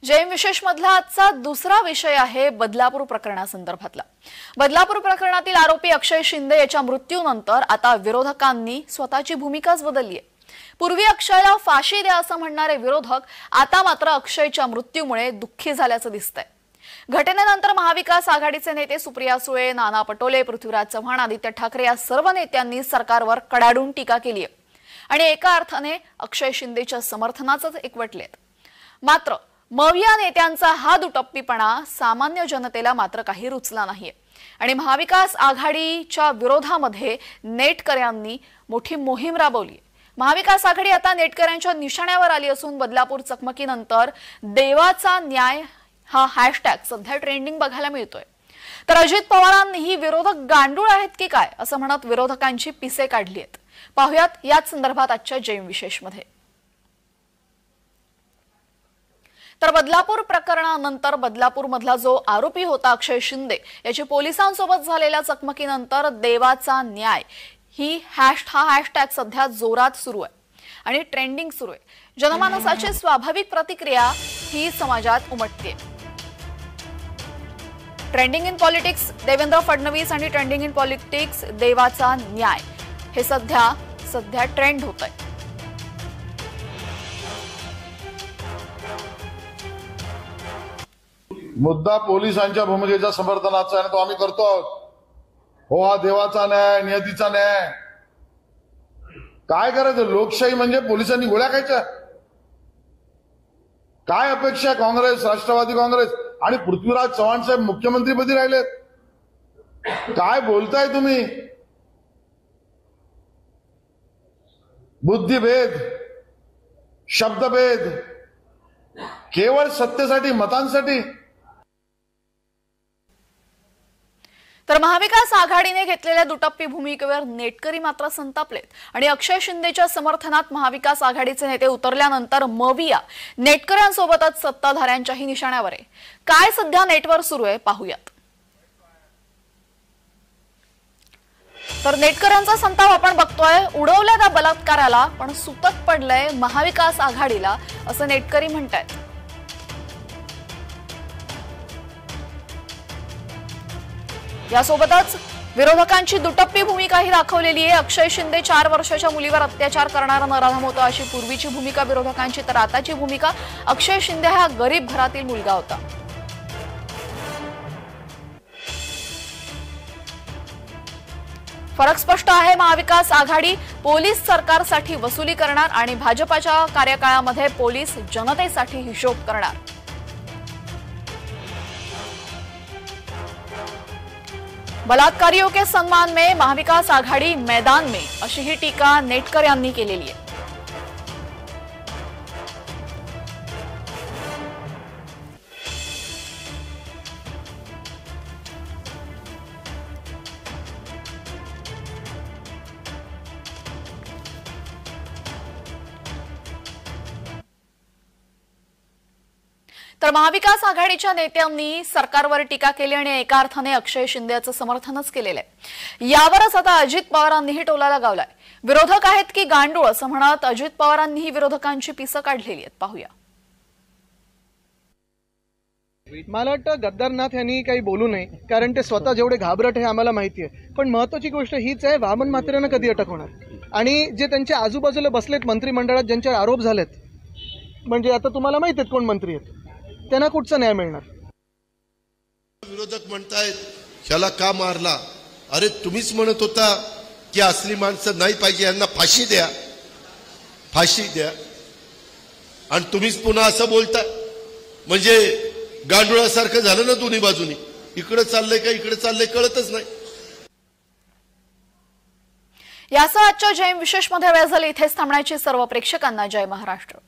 जैन विशेष मधला आजचा दुसरा विषय आहे बदलापूर प्रकरणासंदर्भातला। बदलापूर प्रकरणातील आरोपी अक्षय शिंदे याच्या मृत्यूनंतर आता विरोधकांनी स्वतःची भूमिकाच बदलली आहे। पूर्वी अक्षयला फाशी द्या असं म्हणणारे विरोधक आता मात्र अक्षयच्या मृत्यूमुळे दुःखी झाल्याचं दिसतंय। घटनेनंतर महाविकास आघाडीचे नेते सुप्रिया सुळे, नाना पटोले, पृथ्वीराज चव्हाण, आदित्य ठाकरे या सर्व नेत्यांनी सरकारवर कडाडून टीका केली आहे आणि एका अर्थाने अक्षय शिंदेच्या समर्थनाचंच एकवटलेत। मात्र मविया नेत्यांचा हा दुटप्पीपणा सामान्य जनतेला मात्र काही रुचला नाहीये आणि महाविकास आघाडीच्या विरोधामध्ये नेटकऱ्यांनी मोठी मोहीम राबवली। महाविकास आघाडी आता नेटकऱ्यांच्या निशाण्यावर आली असून बदलापूर चकमकीनंतर देवाचा न्याय हा हॅशटॅग सध्या ट्रेंडिंग बघायला मिळतोय। तर अजित पवारांनीही विरोधक गांडूळ आहेत की काय असं म्हणत विरोधकांची पिसे काढली आहेत। पाहुयात याच संदर्भात आजच्या जैन विशेषमध्ये। तर बदलापूर प्रकरणानंतर बदलापूर मधला जो आरोपी होता अक्षय शिंदे याची पोलिसांसोबत झालेल्या चकमकीनंतर देवाचा न्याय हा हॅशटॅग सध्या जोरात सुरू आहे आणि ट्रेंडिंग सुरू आहे। जनमानसाची स्वाभाविक प्रतिक्रिया ही समाजात उमटते। Trending in politics Devendra Fadnavis आणि ट्रेंडिंग इन पॉलिटिक्स देवाचा न्याय हे सध्या ट्रेंड होत आहे। मुद्दा पोलिसांच्या भूमिकेच्या समर्थनाचा आहे तो आम्ही करतो आहोत। हो, हा देवाचा न्याय, नियतीचा न्याय। काय करायचं? लोकशाही म्हणजे पोलिसांनी गोळ्या खायच्या? काय अपेक्षा काँग्रेस, राष्ट्रवादी काँग्रेस आणि पृथ्वीराज चव्हाण साहेब मुख्यमंत्रीपदी राहिलेत? काय बोलताय तुम्ही? बुद्धिभेद, शब्दभेद, केवळ सत्तेसाठी, मतांसाठी। तर महाविकास आघाडीने घेतलेल्या दुटप्पी भूमिकेवर नेटकरी मात्र संतापलेत आणि अक्षय शिंदेच्या समर्थनात महाविकास आघाडीचे नेते उतरल्यानंतर मविया नेटकऱ्यांसोबतच सत्ताधाऱ्यांच्याही निशाण्यावर आहे। काय सध्या नेटवर सुरू आहे पाहूयात। तर नेटकऱ्यांचा संताप आपण बघतोय। उडवल्या त्या बलात्काराला पण सुतक पडलंय महाविकास आघाडीला असं नेटकरी म्हणतायत। यासोबतच विरोधकांची दुटप्पी भूमिकाही दाखवलेली आहे। अक्षय शिंदे 4 वर्षाच्या मुलीवर अत्याचार करणारा नराधम होता अशी पूर्वीची भूमिका विरोधकांची, तर आताची भूमिका अक्षय शिंदे हा गरीब घरातील मुलगा होता। फरक स्पष्ट आहे। महाविकास आघाडी पोलीस सरकारसाठी वसुली करणार आणि भाजपच्या कार्यकाळामध्ये पोलीस जनतेसाठी हिशोब करणार। बलात्कारियों के सम्मान में महाविकास आघाड़ी मैदान में अशी ही टीका नेटकर यांनी केलेली आहे। तर महाविकास आघाडीच्या नेत्यांनी सरकारवर टीका केली आणि एका अर्थाने अक्षय शिंदेचं समर्थनच केलेलं आहे। यावरच आता अजित पवारांनीही टोला लगावलाय। विरोधक आहेत की गांडूळ असं म्हणत अजित पवारांनीही विरोधकांची पिसं काढलेली आहेत। पाहूया। मला वाटतं गद्दारनाथ यांनी काही बोलू नये, कारण ते स्वतः जेवढे घाबरट हे आम्हाला माहिती आहे। पण महत्त्वाची गोष्ट हीच आहे, वामन म्हात्रेंना कधी अटक होणार आणि जे त्यांच्या आजूबाजूला बसलेत मंत्रिमंडळात ज्यांच्यावर आरोप झालेत, म्हणजे आता तुम्हाला माहिती आहेत कोण मंत्री आहेत, त्यांना कुठचा न्याय मिळणार? विरोधक म्हणतायत ह्याला का मारला? अरे तुम्हीच म्हणत होता की असली माणसं नाही पाहिजे, यांना फाशी द्या, फाशी द्या, आणि तुम्हीच पुन्हा असं बोलता म्हणजे गांडुळासारखं झालं ना दोन्ही बाजूनी। इकडे चाललंय का इकडे चाललंय कळतच नाही। यासह आजच्या जैन विशेष मध्ये वेळ झाली। इथेच थांबण्याची सर्व प्रेक्षकांना जय महाराष्ट्र।